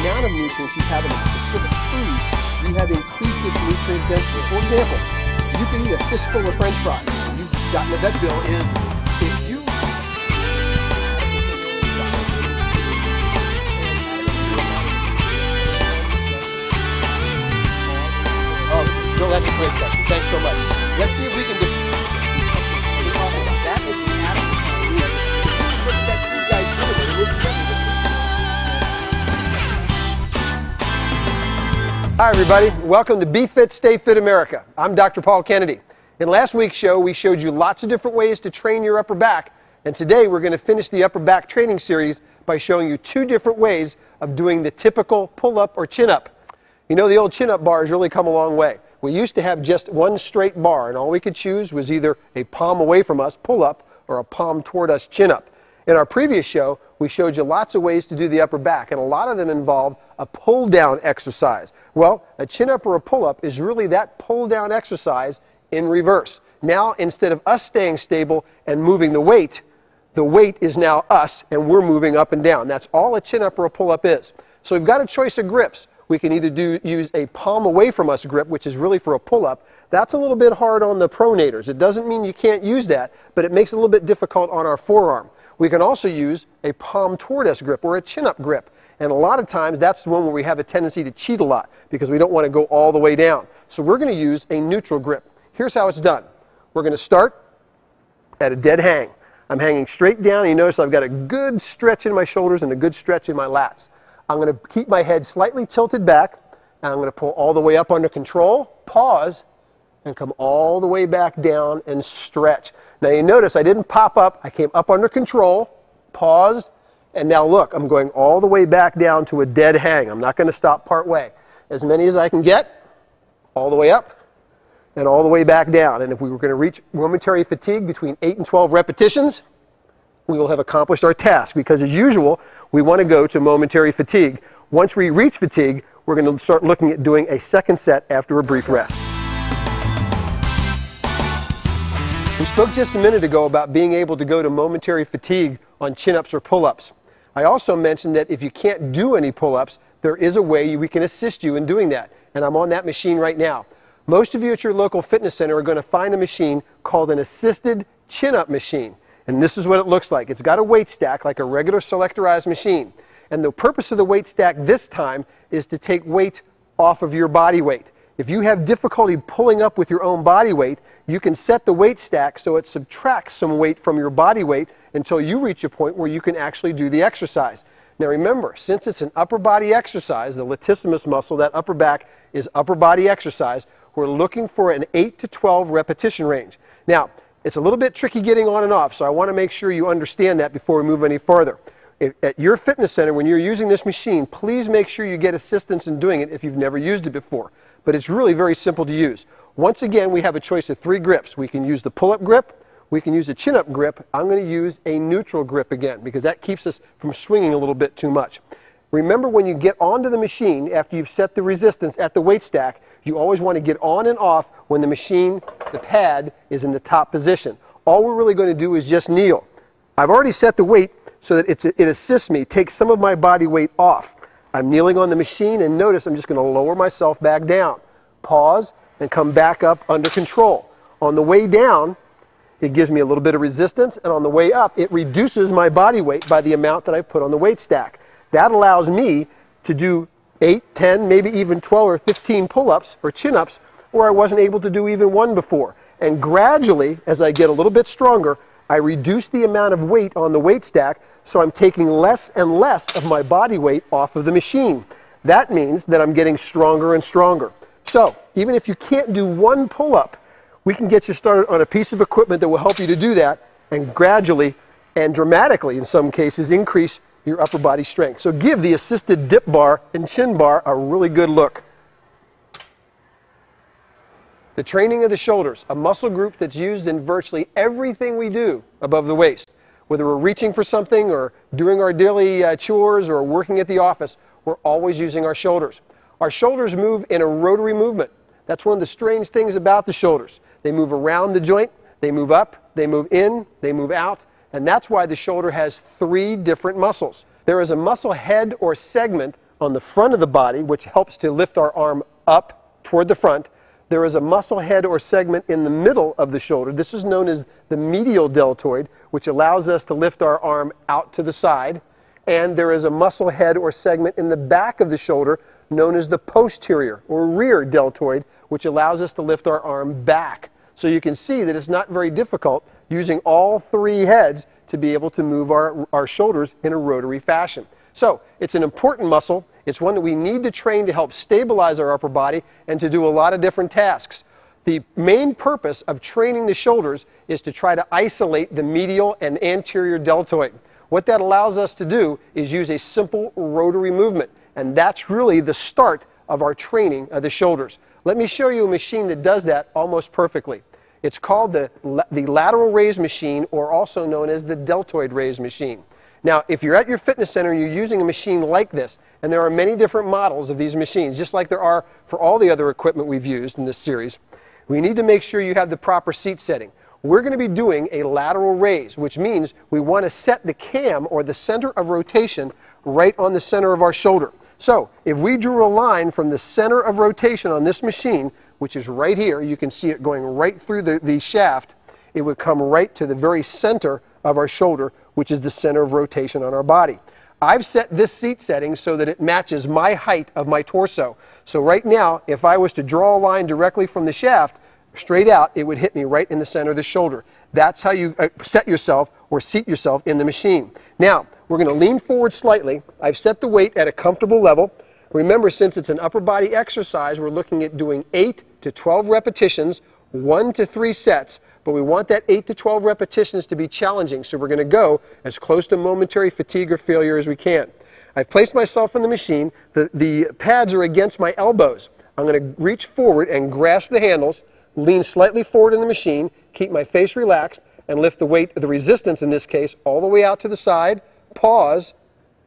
amount of nutrients you have in a specific food, you have increased its nutrient density. For example, you can eat a fistful of French fries. You've gotten a vet bill is if you no, that's a great question. Thanks so much. Let's see if we can do that. Is the adequate. What that you guys doing? Hi, everybody. Welcome to Be Fit, Stay Fit America. I'm Dr. Paul Kennedy. In last week's show, we showed you lots of different ways to train your upper back. And today, we're going to finish the upper back training series by showing you 2 different ways of doing the typical pull-up or chin-up. You know, the old chin-up bar has really come a long way. We used to have just one straight bar, and all we could choose was either a palm away from us, pull-up, or a palm toward us, chin-up. In our previous show, we showed you lots of ways to do the upper back, and a lot of them involve a pull-down exercise. Well, a chin-up or a pull-up is really that pull-down exercise in reverse. Now, instead of us staying stable and moving the weight is now us, and we're moving up and down. That's all a chin-up or a pull-up is. So we've got a choice of grips. We can either use a palm away from us grip, which is really for a pull-up. That's a little bit hard on the pronators. It doesn't mean you can't use that, but it makes it a little bit difficult on our forearm. We can also use a palm toward us grip or a chin-up grip. And a lot of times that's the one where we have a tendency to cheat a lot because we don't want to go all the way down. So we're going to use a neutral grip. Here's how it's done. We're going to start at a dead hang. I'm hanging straight down, and you notice I've got a good stretch in my shoulders and a good stretch in my lats. I'm going to keep my head slightly tilted back, and I'm going to pull all the way up under control, pause, and come all the way back down and stretch. Now you notice I didn't pop up, I came up under control, paused, and now look, I'm going all the way back down to a dead hang. I'm not going to stop part way. As many as I can get, all the way up, and all the way back down. And if we were going to reach momentary fatigue between 8 and 12 repetitions, we will have accomplished our task, because as usual, we want to go to momentary fatigue. Once we reach fatigue, we're going to start looking at doing a second set after a brief rest. We spoke just a minute ago about being able to go to momentary fatigue on chin-ups or pull-ups. I also mentioned that if you can't do any pull-ups, there is a way we can assist you in doing that, and I'm on that machine right now. Most of you at your local fitness center are going to find a machine called an assisted chin-up machine. And this is what it looks like. It's got a weight stack like a regular selectorized machine. And the purpose of the weight stack this time is to take weight off of your body weight. If you have difficulty pulling up with your own body weight, you can set the weight stack so it subtracts some weight from your body weight until you reach a point where you can actually do the exercise. Now remember, since it's an upper body exercise, the latissimus muscle, that upper back is upper body exercise, we're looking for an 8 to 12 repetition range. Now, it's a little bit tricky getting on and off, so I want to make sure you understand that before we move any further. At your fitness center, when you're using this machine, please make sure you get assistance in doing it if you've never used it before. But it's really very simple to use. Once again, we have a choice of 3 grips. We can use the pull-up grip, we can use a chin-up grip. I'm going to use a neutral grip again because that keeps us from swinging a little bit too much. Remember, when you get onto the machine after you've set the resistance at the weight stack, you always want to get on and off when the machine, the pad, is in the top position. All we're really going to do is just kneel. I've already set the weight so that it assists me, takes some of my body weight off. I'm kneeling on the machine, and notice I'm just going to lower myself back down. Pause, and come back up under control. On the way down, it gives me a little bit of resistance, and on the way up, it reduces my body weight by the amount that I put on the weight stack. That allows me to do 8, 10, maybe even 12 or 15 pull-ups or chin-ups where I wasn't able to do even one before. And gradually, as I get a little bit stronger, I reduce the amount of weight on the weight stack, so I'm taking less and less of my body weight off of the machine. That means that I'm getting stronger and stronger. So, even if you can't do one pull-up, we can get you started on a piece of equipment that will help you to do that and gradually and dramatically, in some cases, increase your upper body strength. So give the assisted dip bar and chin bar a really good look. The training of the shoulders, a muscle group that's used in virtually everything we do above the waist. Whether we're reaching for something or doing our daily chores or working at the office, we're always using our shoulders. Our shoulders move in a rotary movement. That's one of the strange things about the shoulders. They move around the joint, they move up, they move in, they move out. And that's why the shoulder has 3 different muscles. There is a muscle head or segment on the front of the body, which helps to lift our arm up toward the front. There is a muscle head or segment in the middle of the shoulder. This is known as the medial deltoid, which allows us to lift our arm out to the side. And there is a muscle head or segment in the back of the shoulder known as the posterior or rear deltoid, which allows us to lift our arm back. So you can see that it's not very difficult using all three heads to be able to move our shoulders in a rotary fashion. So it's an important muscle. It's one that we need to train to help stabilize our upper body and to do a lot of different tasks. The main purpose of training the shoulders is to try to isolate the medial and anterior deltoid. What that allows us to do is use a simple rotary movement, and that's really the start of our training of the shoulders. Let me show you a machine that does that almost perfectly. It's called the lateral raise machine, or also known as the deltoid raise machine. Now, if you're at your fitness center and you're using a machine like this, and there are many different models of these machines, just like there are for all the other equipment we've used in this series, we need to make sure you have the proper seat setting. We're going to be doing a lateral raise, which means we want to set the cam, or the center of rotation, right on the center of our shoulder. So if we drew a line from the center of rotation on this machine, which is right here, you can see it going right through the shaft, it would come right to the very center of our shoulder, which is the center of rotation on our body. I've set this seat setting so that it matches my height of my torso. So right now, if I was to draw a line directly from the shaft, straight out, it would hit me right in the center of the shoulder. That's how you set yourself or seat yourself in the machine. Now, we're going to lean forward slightly. I've set the weight at a comfortable level. Remember, since it's an upper body exercise, we're looking at doing 8 to 12 repetitions, 1 to 3 sets, but we want that 8 to 12 repetitions to be challenging, so we're going to go as close to momentary fatigue or failure as we can. I've placed myself in the machine. The pads are against my elbows. I'm going to reach forward and grasp the handles, lean slightly forward in the machine, keep my face relaxed, and lift the weight, the resistance in this case, all the way out to the side, pause,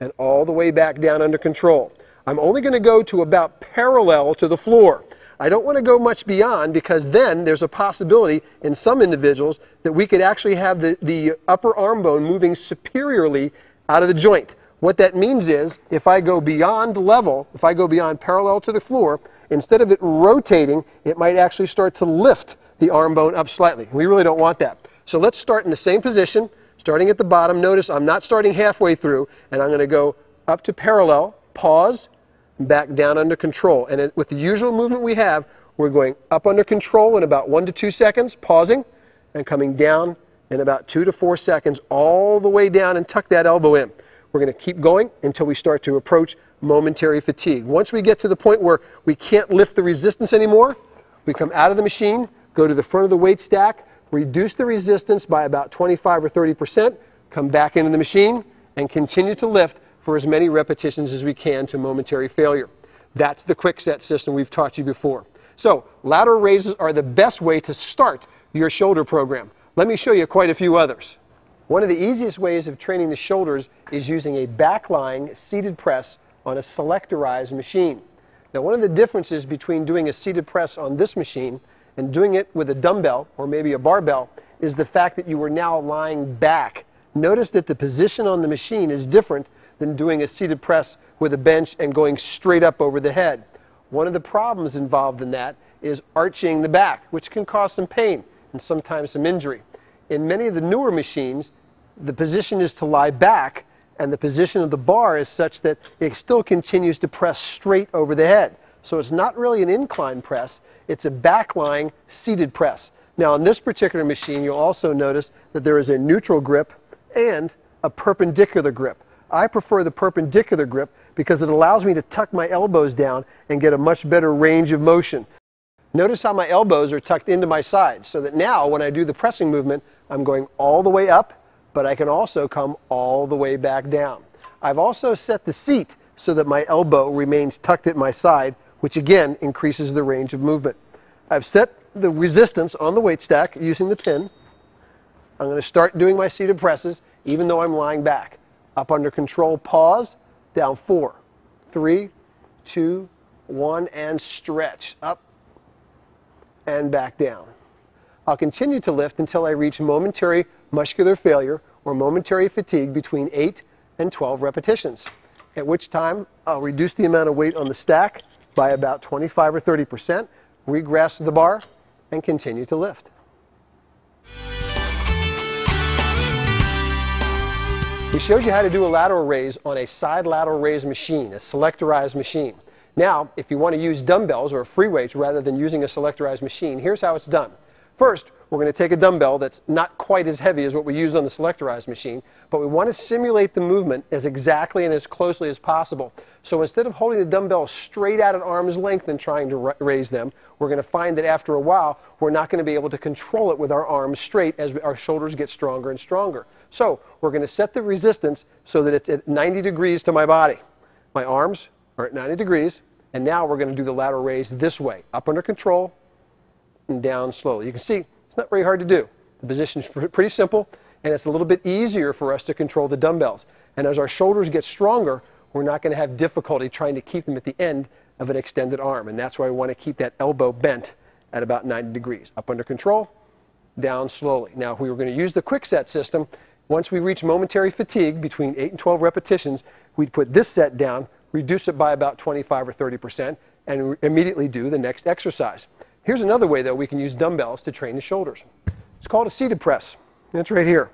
and all the way back down under control. I'm only going to go to about parallel to the floor. I don't want to go much beyond, because then there's a possibility in some individuals that we could actually have the upper arm bone moving superiorly out of the joint. What that means is, if I go beyond level, if I go beyond parallel to the floor, instead of it rotating, it might actually start to lift the arm bone up slightly. We really don't want that. So let's start in the same position, starting at the bottom. Notice I'm not starting halfway through, and I'm going to go up to parallel, pause, back down under control. And with the usual movement we have, we're going up under control in about 1 to 2 seconds, pausing, and coming down in about 2 to 4 seconds, all the way down, and tuck that elbow in. We're going to keep going until we start to approach momentary fatigue. Once we get to the point where we can't lift the resistance anymore, we come out of the machine, go to the front of the weight stack, reduce the resistance by about 25 or 30%, come back into the machine, and continue to lift for as many repetitions as we can to momentary failure. That's the quick set system we've taught you before. So lateral raises are the best way to start your shoulder program. Let me show you quite a few others. One of the easiest ways of training the shoulders is using a back-lying seated press on a selectorize machine. Now, one of the differences between doing a seated press on this machine and doing it with a dumbbell or maybe a barbell is the fact that you are now lying back. Notice that the position on the machine is different than doing a seated press with a bench and going straight up over the head. One of the problems involved in that is arching the back, which can cause some pain and sometimes some injury. In many of the newer machines, the position is to lie back, and the position of the bar is such that it still continues to press straight over the head. So it's not really an incline press, it's a back-lying seated press. Now on this particular machine, you'll also notice that there is a neutral grip and a perpendicular grip. I prefer the perpendicular grip because it allows me to tuck my elbows down and get a much better range of motion. Notice how my elbows are tucked into my sides, so that now when I do the pressing movement, I'm going all the way up, but I can also come all the way back down. I've also set the seat so that my elbow remains tucked at my side, which again increases the range of movement. I've set the resistance on the weight stack using the pin. I'm going to start doing my seated presses even though I'm lying back. Up under control, pause, down 4, 3, 2, 1, and stretch. Up and back down. I'll continue to lift until I reach momentary muscular failure or momentary fatigue between 8 and 12 repetitions. at which time I'll reduce the amount of weight on the stack by about 25 or 30%, regrasp the bar, and continue to lift. We showed you how to do a lateral raise on a side lateral raise machine, a selectorized machine. Now, if you want to use dumbbells or free weights rather than using a selectorized machine, here's how it's done. First, we're going to take a dumbbell that's not quite as heavy as what we use on the selectorized machine, but we want to simulate the movement as exactly and as closely as possible. So instead of holding the dumbbell straight out at arm's length and trying to raise them, we're going to find that after a while, we're not going to be able to control it with our arms straight as our shoulders get stronger and stronger. So we're going to set the resistance so that it's at 90 degrees to my body. My arms are at 90 degrees, and now we're going to do the lateral raise this way, up under control and down slowly. You can see it's not very hard to do. The position is pretty simple, and it's a little bit easier for us to control the dumbbells. And as our shoulders get stronger, we're not going to have difficulty trying to keep them at the end of an extended arm, and that's why we want to keep that elbow bent at about 90 degrees. Up under control, down slowly. Now, if we were going to use the quick set system, once we reach momentary fatigue between 8 and 12 repetitions, we'd put this set down, reduce it by about 25 or 30%, and immediately do the next exercise. Here's another way, though, we can use dumbbells to train the shoulders. It's called a seated press. It's right here.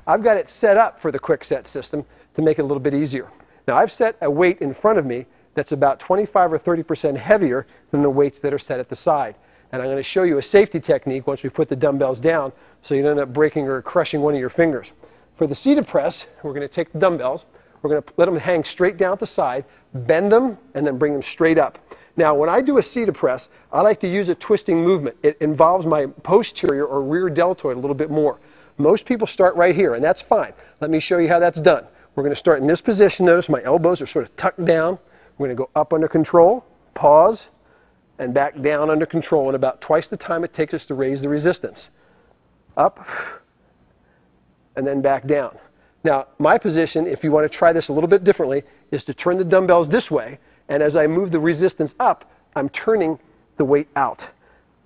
I've got it set up for the quick set system to make it a little bit easier. Now, I've set a weight in front of me that's about 25 or 30% heavier than the weights that are set at the side. And I'm going to show you a safety technique once we put the dumbbells down so you don't end up breaking or crushing one of your fingers. For the seated press, we're going to take the dumbbells, we're going to let them hang straight down at the side, bend them, and then bring them straight up. Now, when I do a seated press, I like to use a twisting movement. It involves my posterior or rear deltoid a little bit more. Most people start right here, and that's fine. Let me show you how that's done. We're going to start in this position. Notice my elbows are sort of tucked down. We're going to go up under control, pause, and back down under control in about twice the time it takes us to raise the resistance. Up, and then back down. Now, my position, if you want to try this a little bit differently, is to turn the dumbbells this way, and as I move the resistance up, I'm turning the weight out.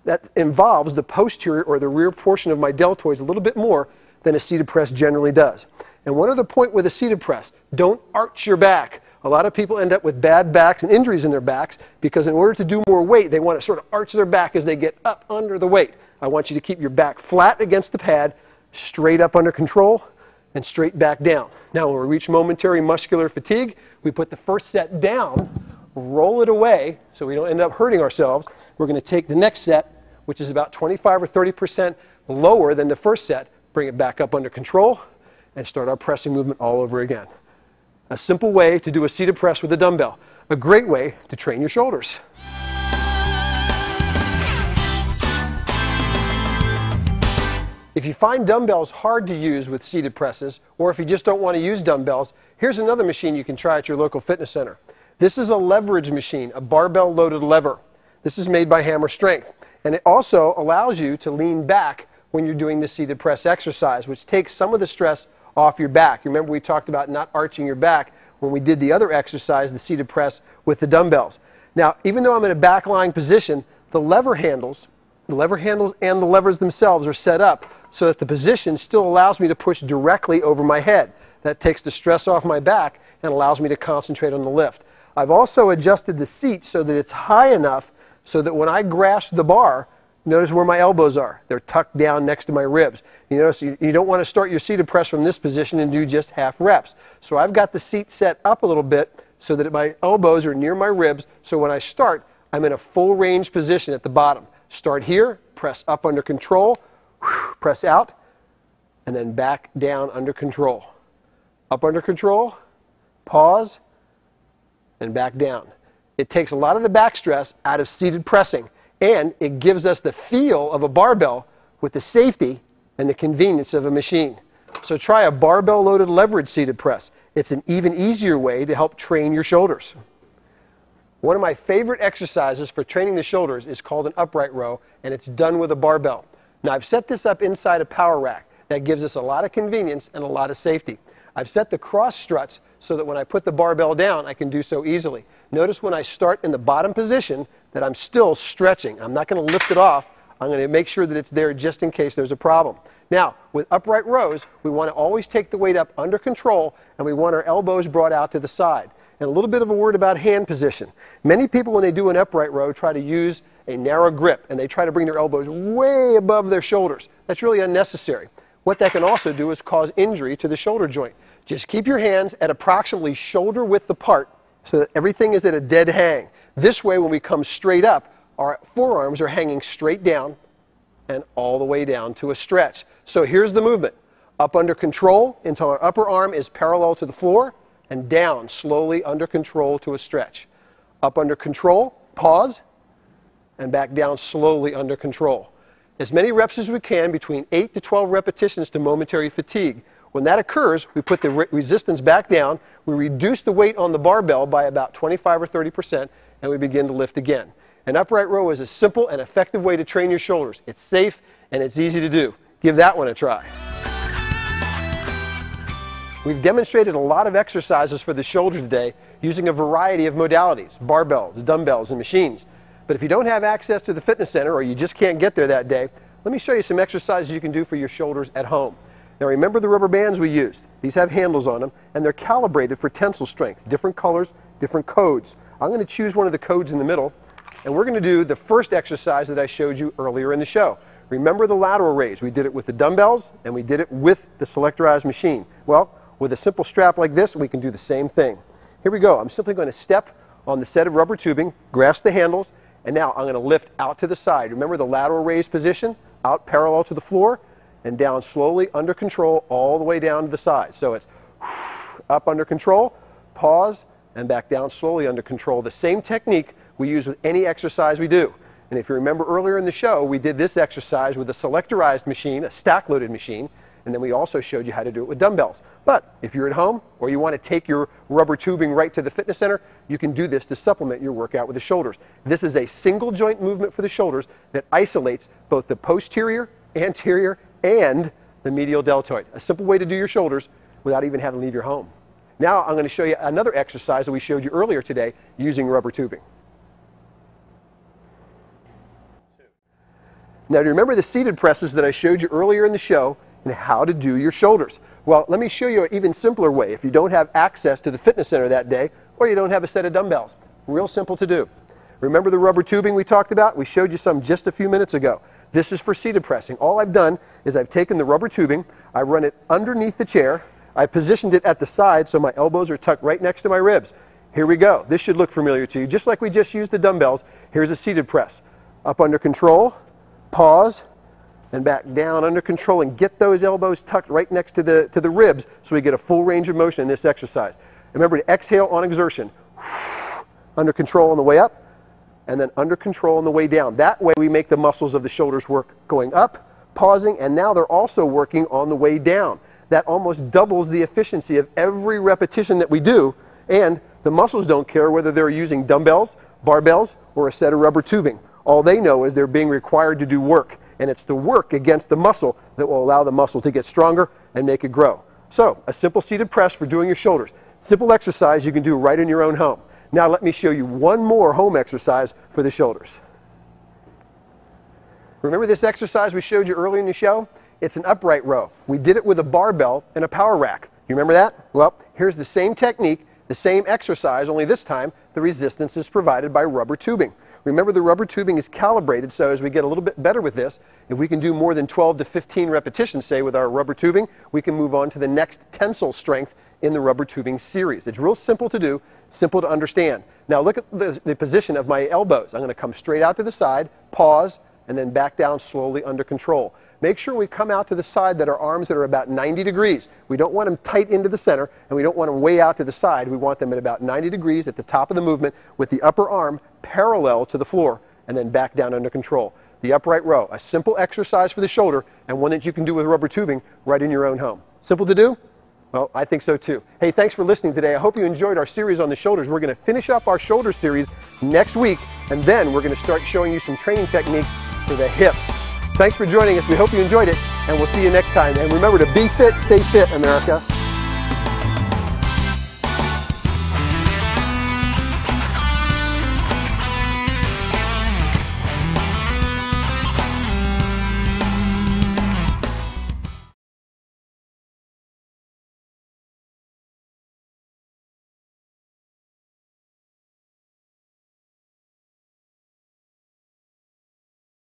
That involves the posterior or the rear portion of my deltoids a little bit more than a seated press generally does. And one other point with a seated press, don't arch your back. A lot of people end up with bad backs and injuries in their backs because in order to do more weight, they want to sort of arch their back as they get up under the weight. I want you to keep your back flat against the pad, straight up under control, and straight back down. Now, when we reach momentary muscular fatigue, we put the first set down, roll it away so we don't end up hurting ourselves. We're going to take the next set, which is about 25 or 30% lower than the first set, bring it back up under control, and start our pressing movement all over again. A simple way to do a seated press with a dumbbell. A great way to train your shoulders. If you find dumbbells hard to use with seated presses, or if you just don't want to use dumbbells, here's another machine you can try at your local fitness center. This is a leverage machine, a barbell loaded lever. This is made by Hammer Strength. And it also allows you to lean back when you're doing the seated press exercise, which takes some of the stress off your back. You remember we talked about not arching your back when we did the other exercise, the seated press with the dumbbells. Now, even though I'm in a back lying position, the lever handles and the levers themselves are set up so that the position still allows me to push directly over my head. That takes the stress off my back and allows me to concentrate on the lift. I've also adjusted the seat so that it's high enough so that when I grasp the bar, notice where my elbows are. They're tucked down next to my ribs. You notice you don't want to start your seated press from this position and do just half reps. So I've got the seat set up a little bit so that my elbows are near my ribs. So when I start, I'm in a full range position at the bottom. Start here, press up under control, press out, and then back down under control. Up under control, pause, and back down. It takes a lot of the back stress out of seated pressing, and it gives us the feel of a barbell with the safety and the convenience of a machine. So try a barbell loaded leverage seated press. It's an even easier way to help train your shoulders. One of my favorite exercises for training the shoulders is called an upright row, and it's done with a barbell. Now, I've set this up inside a power rack. That gives us a lot of convenience and a lot of safety. I've set the cross struts so that when I put the barbell down, I can do so easily. Notice when I start in the bottom position that I'm still stretching. I'm not going to lift it off. I'm going to make sure that it's there just in case there's a problem. Now, with upright rows, we want to always take the weight up under control, and we want our elbows brought out to the side. And a little bit of a word about hand position. Many people, when they do an upright row, try to use a narrow grip, and they try to bring their elbows way above their shoulders. That's really unnecessary. What that can also do is cause injury to the shoulder joint. Just keep your hands at approximately shoulder width apart so that everything is at a dead hang. This way, when we come straight up, our forearms are hanging straight down and all the way down to a stretch. So here's the movement. Up under control until our upper arm is parallel to the floor, and down slowly under control to a stretch. Up under control, pause, and back down slowly under control. As many reps as we can, between 8 to 12 repetitions to momentary fatigue. When that occurs, we put the resistance back down, we reduce the weight on the barbell by about 25 or 30%, and we begin to lift again. An upright row is a simple and effective way to train your shoulders. It's safe and it's easy to do. Give that one a try. We've demonstrated a lot of exercises for the shoulder today using a variety of modalities, barbells, dumbbells, and machines. But if you don't have access to the fitness center or you just can't get there that day, let me show you some exercises you can do for your shoulders at home. Now remember the rubber bands we used. These have handles on them and they're calibrated for tensile strength, different colors, different codes. I'm going to choose one of the codes in the middle, and we're going to do the first exercise that I showed you earlier in the show. Remember the lateral raise. We did it with the dumbbells and we did it with the selectorized machine. Well, with a simple strap like this, we can do the same thing. Here we go. I'm simply going to step on the set of rubber tubing, grasp the handles, and now I'm going to lift out to the side. Remember the lateral raise position? Out parallel to the floor and down slowly under control all the way down to the side. So it's up under control, pause, and back down slowly under control. The same technique we use with any exercise we do. And if you remember earlier in the show, we did this exercise with a selectorized machine, a stack-loaded machine, and then we also showed you how to do it with dumbbells. But if you're at home or you want to take your rubber tubing right to the fitness center, you can do this to supplement your workout with the shoulders. This is a single joint movement for the shoulders that isolates both the posterior, anterior, and the medial deltoid. A simple way to do your shoulders without even having to leave your home. Now I'm going to show you another exercise that we showed you earlier today using rubber tubing. Now do you remember the seated presses that I showed you earlier in the show and how to do your shoulders? Well, let me show you an even simpler way if you don't have access to the fitness center that day or you don't have a set of dumbbells. Real simple to do. Remember the rubber tubing we talked about? We showed you some just a few minutes ago. This is for seated pressing. All I've done is I've taken the rubber tubing, I run it underneath the chair, I positioned it at the side so my elbows are tucked right next to my ribs. Here we go. This should look familiar to you. Just like we just used the dumbbells, here's a seated press. Up under control, pause, and back down under control, and get those elbows tucked right next to the ribs so we get a full range of motion in this exercise. Remember to exhale on exertion. Under control on the way up, and then under control on the way down. That way we make the muscles of the shoulders work going up, pausing, and now they're also working on the way down. That almost doubles the efficiency of every repetition that we do, and the muscles don't care whether they're using dumbbells, barbells, or a set of rubber tubing. All they know is they're being required to do work. And it's the work against the muscle that will allow the muscle to get stronger and make it grow. So, a simple seated press for doing your shoulders. Simple exercise you can do right in your own home. Now let me show you one more home exercise for the shoulders. Remember this exercise we showed you earlier in the show? It's an upright row. We did it with a barbell and a power rack. You remember that? Well, here's the same technique, the same exercise, only this time the resistance is provided by rubber tubing. Remember the rubber tubing is calibrated, so as we get a little bit better with this, if we can do more than 12 to 15 repetitions, say, with our rubber tubing, we can move on to the next tensile strength in the rubber tubing series. It's real simple to do, simple to understand. Now look at the position of my elbows. I'm going to come straight out to the side, pause, and then back down slowly under control. Make sure we come out to the side that our arms that are about 90 degrees. We don't want them tight into the center, and we don't want them way out to the side. We want them at about 90 degrees at the top of the movement with the upper arm parallel to the floor, and then back down under control. The upright row, a simple exercise for the shoulder, and one that you can do with rubber tubing right in your own home. Simple to do? Well, I think so too. Hey, thanks for listening today. I hope you enjoyed our series on the shoulders. We're going to finish up our shoulder series next week, and then we're going to start showing you some training techniques for the hips. Thanks for joining us. We hope you enjoyed it, and we'll see you next time. And remember to be fit, stay fit, America.